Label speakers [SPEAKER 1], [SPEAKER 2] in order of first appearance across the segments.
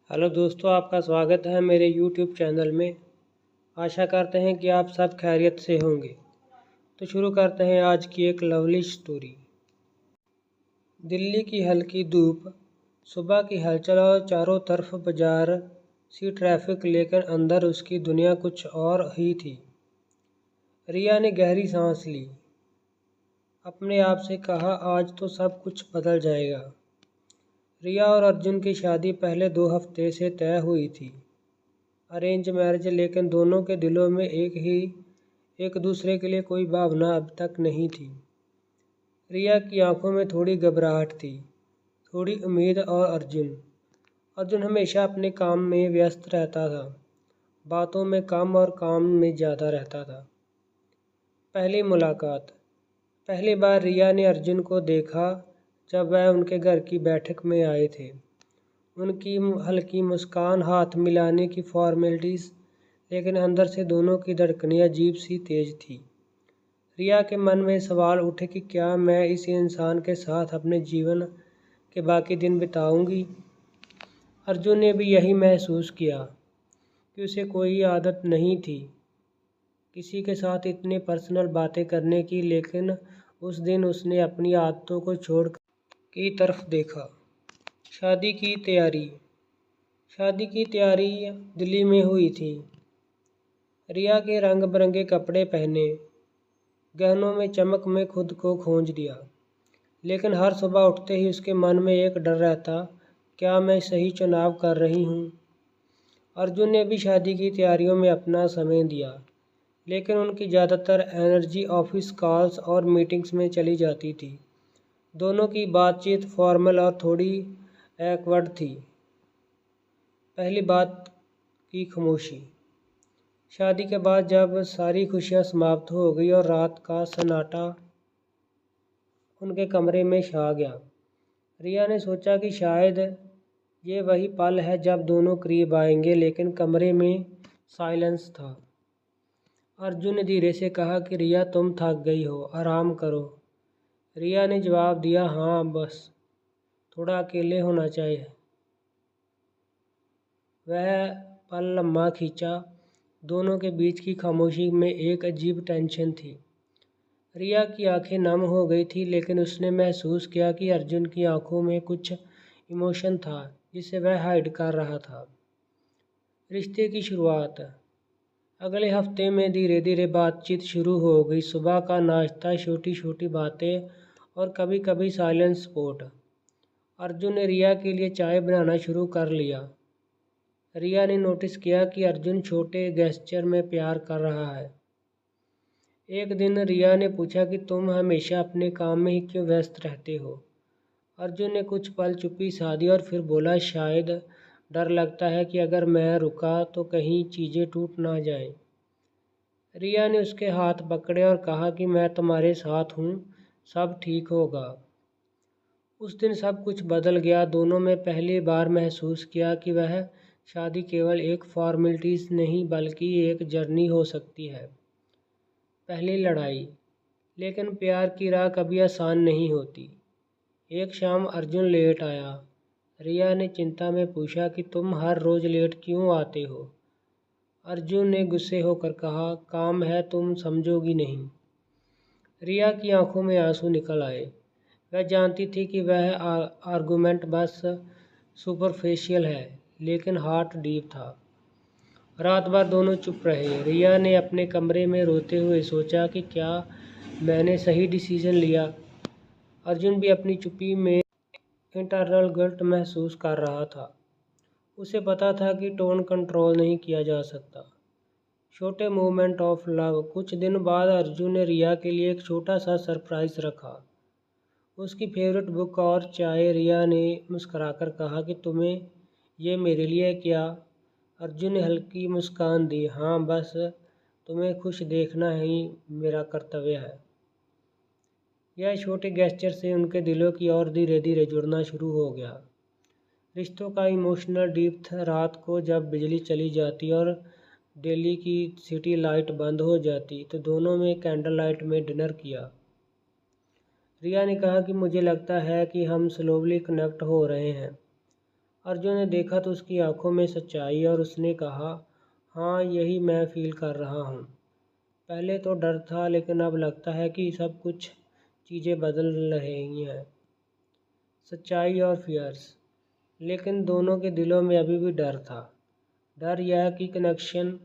[SPEAKER 1] Hello दोस्तों, आपका स्वागत है मेरे YouTube चैनल में। आशा करते हैं कि आप सब खैरियत से होंगे। तो शुरू करते हैं आज की एक लवली स्टोरी। दिल्ली की हल्की धूप, सुबह की हलचल और चारों तरफ बाजार सी ट्रैफिक, लेकिन अंदर उसकी दुनिया कुछ और ही थी। रिया ने गहरी सांस ली, अपने आप से कहा आज तो सब कुछ बदल जाएगा। रिया और अर्जुन की शादी पहले 2 हफ्ते से तय हुई थी। अरेंज मैरिज, लेकिन दोनों के दिलों में एक दूसरे के लिए कोई भावना अब तक नहीं थी। रिया की आंखों में थोड़ी घबराहट थी, थोड़ी उम्मीद। और अर्जुन हमेशा अपने काम में व्यस्त रहता था, बातों में कम और काम में ज़्यादा रहता था। पहली मुलाकात। पहली बार रिया ने अर्जुन को देखा जब वह उनके घर की बैठक में आए थे। उनकी हल्की मुस्कान, हाथ मिलाने की फॉर्मेलिटीज़, लेकिन अंदर से दोनों की धड़कनें अजीब सी तेज थी। रिया के मन में सवाल उठे कि क्या मैं इस इंसान के साथ अपने जीवन के बाकी दिन बिताऊंगी। अर्जुन ने भी यही महसूस किया कि उसे कोई आदत नहीं थी किसी के साथ इतने पर्सनल बातें करने की, लेकिन उस दिन उसने अपनी आदतों को छोड़ की तरफ देखा। शादी की तैयारी। शादी की तैयारी दिल्ली में हुई थी। रिया के रंग बिरंगे कपड़े पहने, गहनों में चमक में खुद को खोज दिया, लेकिन हर सुबह उठते ही उसके मन में एक डर रहता, क्या मैं सही चुनाव कर रही हूँ। अर्जुन ने भी शादी की तैयारियों में अपना समय दिया, लेकिन उनकी ज़्यादातर एनर्जी ऑफिस कॉल्स और मीटिंग्स में चली जाती थी। दोनों की बातचीत फॉर्मल और थोड़ी एक्वर्ड थी। पहली बात की खामोशी। शादी के बाद जब सारी खुशियां समाप्त हो गई और रात का सन्नाटा उनके कमरे में छा गया, रिया ने सोचा कि शायद ये वही पल है जब दोनों करीब आएंगे, लेकिन कमरे में साइलेंस था। अर्जुन ने धीरे से कहा कि रिया, तुम थक गई हो, आराम करो। रिया ने जवाब दिया, हाँ बस थोड़ा अकेले होना चाहिए। वह पल लम्हा खींचा। दोनों के बीच की खामोशी में एक अजीब टेंशन थी। रिया की आंखें नम हो गई थी, लेकिन उसने महसूस किया कि अर्जुन की आंखों में कुछ इमोशन था जिसे वह हाइड कर रहा था। रिश्ते की शुरुआत। अगले हफ्ते में धीरे धीरे बातचीत शुरू हो गई। सुबह का नाश्ता, छोटी छोटी बातें और कभी कभी साइलेंट सपोर्ट। अर्जुन ने रिया के लिए चाय बनाना शुरू कर लिया। रिया ने नोटिस किया कि अर्जुन छोटे गेस्चर में प्यार कर रहा है। एक दिन रिया ने पूछा कि तुम हमेशा अपने काम में ही क्यों व्यस्त रहते हो। अर्जुन ने कुछ पल चुप्पी साधी और फिर बोला, शायद डर लगता है कि अगर मैं रुका तो कहीं चीज़ें टूट ना जाएं। रिया ने उसके हाथ पकड़े और कहा कि मैं तुम्हारे साथ हूँ, सब ठीक होगा। उस दिन सब कुछ बदल गया। दोनों में पहली बार महसूस किया कि वह शादी केवल एक फॉर्मेलिटीज़ नहीं बल्कि एक जर्नी हो सकती है। पहली लड़ाई। लेकिन प्यार की राह कभी आसान नहीं होती। एक शाम अर्जुन लेट आया। रिया ने चिंता में पूछा कि तुम हर रोज़ लेट क्यों आते हो। अर्जुन ने गुस्से होकर कहा, काम है, तुम समझोगी नहीं। रिया की आंखों में आंसू निकल आए। वह जानती थी कि वह आर्गुमेंट बस सुपरफिशियल है, लेकिन हार्ट डीप था। रात भर दोनों चुप रहे। रिया ने अपने कमरे में रोते हुए सोचा कि क्या मैंने सही डिसीजन लिया। अर्जुन भी अपनी चुप्पी में इंटरनल गिल्ट महसूस कर रहा था। उसे पता था कि टोन कंट्रोल नहीं किया जा सकता। छोटे मोमेंट ऑफ लव। कुछ दिन बाद अर्जुन ने रिया के लिए एक छोटा सा सरप्राइज रखा, उसकी फेवरेट बुक और चाय। रिया ने मुस्कुराकर कहा कि तुम्हें ये मेरे लिए क्या। अर्जुन ने हल्की मुस्कान दी, हाँ बस तुम्हें खुश देखना ही मेरा कर्तव्य है। यह छोटे गेस्चर से उनके दिलों की ओर धीरे धीरे जुड़ना शुरू हो गया। रिश्तों का इमोशनल डीप था। रात को जब बिजली चली जाती और दिल्ली की सिटी लाइट बंद हो जाती तो दोनों में कैंडल लाइट में डिनर किया। रिया ने कहा कि मुझे लगता है कि हम स्लोली कनेक्ट हो रहे हैं। अर्जुन ने देखा तो उसकी आंखों में सच्चाई और उसने कहा, हाँ यही मैं फील कर रहा हूँ। पहले तो डर था लेकिन अब लगता है कि सब कुछ चीज़ें बदल रही हैं। सच्चाई और फियर्स, लेकिन दोनों के दिलों में अभी भी डर था। डर यह कि कनेक्शन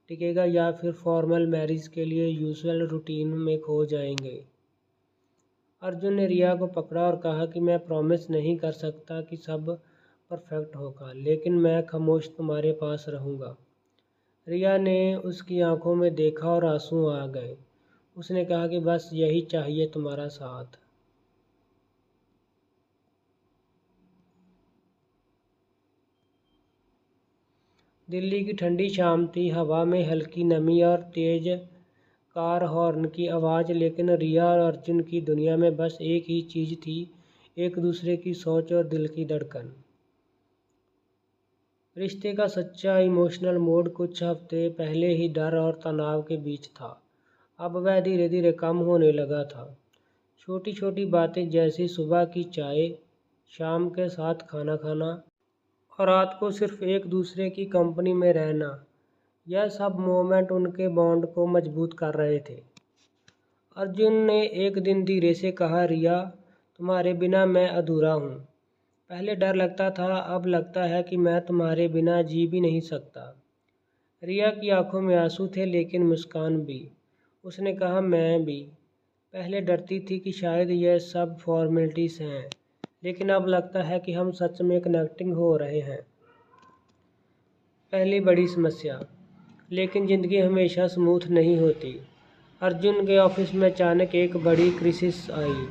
[SPEAKER 1] टिकेगा या फिर फॉर्मल मैरिज के लिए यूजुअल रूटीन में खो जाएंगे। अर्जुन ने रिया को पकड़ा और कहा कि मैं प्रॉमिस नहीं कर सकता कि सब परफेक्ट होगा, लेकिन मैं खामोश तुम्हारे पास रहूँगा। रिया ने उसकी आंखों में देखा और आंसू आ गए। उसने कहा कि बस यही चाहिए, तुम्हारा साथ। दिल्ली की ठंडी शाम थी, हवा में हल्की नमी और तेज कार हॉर्न की आवाज़, लेकिन रिया और अर्जुन की दुनिया में बस एक ही चीज़ थी, एक दूसरे की सोच और दिल की धड़कन। रिश्ते का सच्चा इमोशनल मोड कुछ हफ्ते पहले ही डर और तनाव के बीच था। अब वह धीरे धीरे कम होने लगा था। छोटी छोटी बातें जैसे सुबह की चाय, शाम के साथ खाना खाना और रात को सिर्फ एक दूसरे की कंपनी में रहना, यह सब मोमेंट उनके बॉन्ड को मजबूत कर रहे थे। अर्जुन ने एक दिन धीरे से कहा, रिया तुम्हारे बिना मैं अधूरा हूँ। पहले डर लगता था, अब लगता है कि मैं तुम्हारे बिना जी भी नहीं सकता। रिया की आंखों में आंसू थे लेकिन मुस्कान भी। उसने कहा, मैं भी पहले डरती थी कि शायद यह सब फॉर्मेलिटीज़ हैं, लेकिन अब लगता है कि हम सच में कनेक्टिंग हो रहे हैं। पहली बड़ी समस्या, लेकिन ज़िंदगी हमेशा स्मूथ नहीं होती। अर्जुन के ऑफिस में अचानक एक बड़ी क्राइसिस आई।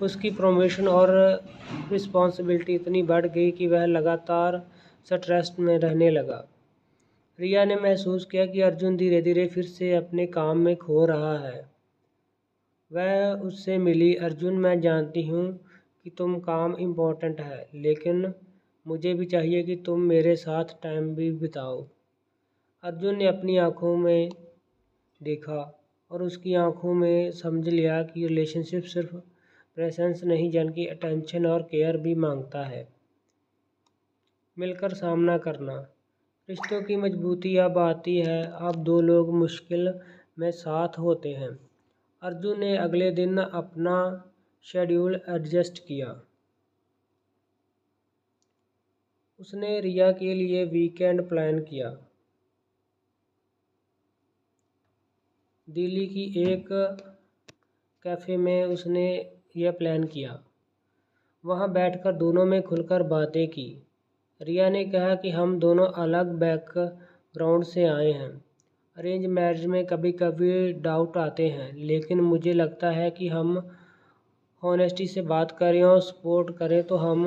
[SPEAKER 1] उसकी प्रमोशन और रिस्पॉन्सिबिलिटी इतनी बढ़ गई कि वह लगातार स्ट्रेस में रहने लगा। रिया ने महसूस किया कि अर्जुन धीरे धीरे फिर से अपने काम में खो रहा है। वह उससे मिली, अर्जुन मैं जानती हूँ कि तुम काम इम्पोर्टेंट है, लेकिन मुझे भी चाहिए कि तुम मेरे साथ टाइम भी बिताओ। अर्जुन ने अपनी आंखों में देखा और उसकी आंखों में समझ लिया कि रिलेशनशिप सिर्फ प्रेजेंस नहीं जबकि अटेंशन और केयर भी मांगता है। मिलकर सामना करना, रिश्तों की मजबूती अब आती है अब दो लोग मुश्किल में साथ होते हैं। अर्जुन ने अगले दिन अपना शेड्यूल एडजस्ट किया। उसने रिया के लिए वीकेंड प्लान किया। दिल्ली की एक कैफ़े में उसने यह प्लान किया। वहाँ बैठकर दोनों में खुलकर बातें की। रिया ने कहा कि हम दोनों अलग बैकग्राउंड से आए हैं। अरेंज मैरिज में कभी कभी डाउट आते हैं, लेकिन मुझे लगता है कि हम हॉनेस्टी से बात करें और सपोर्ट करें तो हम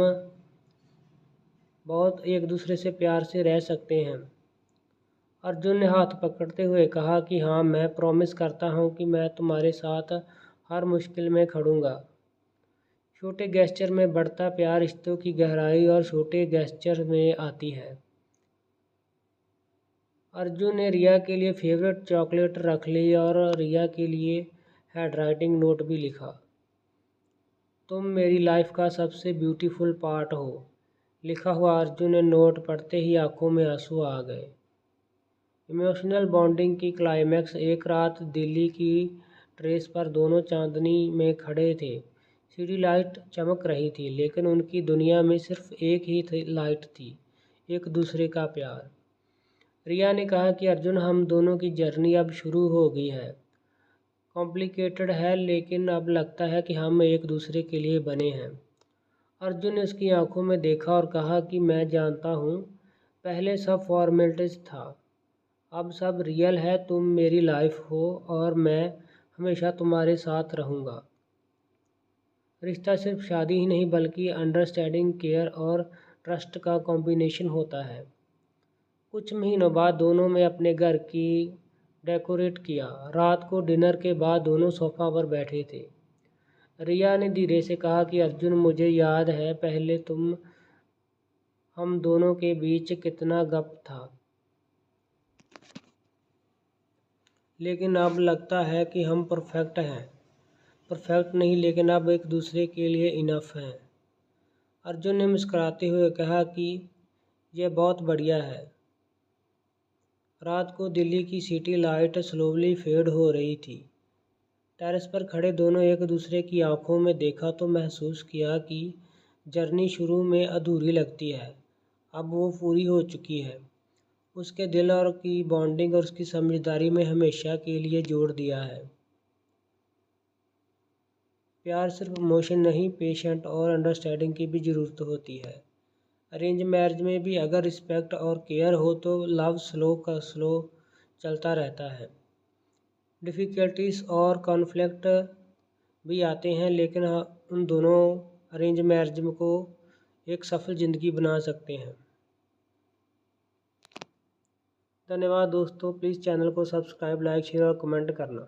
[SPEAKER 1] बहुत एक दूसरे से प्यार से रह सकते हैं। अर्जुन ने हाथ पकड़ते हुए कहा कि हाँ, मैं प्रॉमिस करता हूँ कि मैं तुम्हारे साथ हर मुश्किल में खड़ूंगा। छोटे गेस्चर में बढ़ता प्यार रिश्तों की गहराई और छोटे गेस्चर में आती है। अर्जुन ने रिया के लिए फेवरेट चॉकलेट रख ली और रिया के लिए हैंड राइटिंग नोट भी लिखा। तुम मेरी लाइफ का सबसे ब्यूटीफुल पार्ट हो, लिखा हुआ। अर्जुन ने नोट पढ़ते ही आंखों में आंसू आ गए। इमोशनल बॉन्डिंग की क्लाइमैक्स, एक रात दिल्ली की ट्रेस पर दोनों चांदनी में खड़े थे। सिटी लाइट चमक रही थी, लेकिन उनकी दुनिया में सिर्फ एक ही लाइट थी, एक दूसरे का प्यार। रिया ने कहा कि अर्जुन, हम दोनों की जर्नी अब शुरू हो गई है। कॉम्प्लिकेटेड है, लेकिन अब लगता है कि हम एक दूसरे के लिए बने हैं। अर्जुन ने उसकी आंखों में देखा और कहा कि मैं जानता हूँ, पहले सब फॉर्मेलिटीज था, अब सब रियल है। तुम मेरी लाइफ हो और मैं हमेशा तुम्हारे साथ रहूँगा। रिश्ता सिर्फ शादी ही नहीं बल्कि अंडरस्टैंडिंग, केयर और ट्रस्ट का कॉम्बिनेशन होता है। कुछ महीनों बाद दोनों ने अपने घर की डेकोरेट किया। रात को डिनर के बाद दोनों सोफा पर बैठे थे। रिया ने धीरे से कहा कि अर्जुन, मुझे याद है पहले हम दोनों के बीच कितना गप था, लेकिन अब लगता है कि हम परफेक्ट नहीं, लेकिन अब एक दूसरे के लिए इनफ हैं। अर्जुन ने मुस्कुराते हुए कहा कि यह बहुत बढ़िया है। रात को दिल्ली की सिटी लाइट स्लोली फेड हो रही थी। टेरेस पर खड़े दोनों एक दूसरे की आंखों में देखा तो महसूस किया कि जर्नी शुरू में अधूरी लगती है, अब वो पूरी हो चुकी है। उसके दिल और की बॉन्डिंग और उसकी समझदारी में हमेशा के लिए जोड़ दिया है। प्यार सिर्फ इमोशन नहीं, पेशेंट और अंडरस्टैंडिंग की भी ज़रूरत होती है। अरेंज मैरिज में भी अगर रिस्पेक्ट और केयर हो तो लव स्लो का स्लो चलता रहता है। डिफ़िकल्टीज और कॉन्फ्लिक्ट भी आते हैं, लेकिन उन दोनों अरेंज मैरिज को एक सफल ज़िंदगी बना सकते हैं। धन्यवाद दोस्तों, प्लीज़ चैनल को सब्सक्राइब, लाइक, शेयर और कमेंट करना।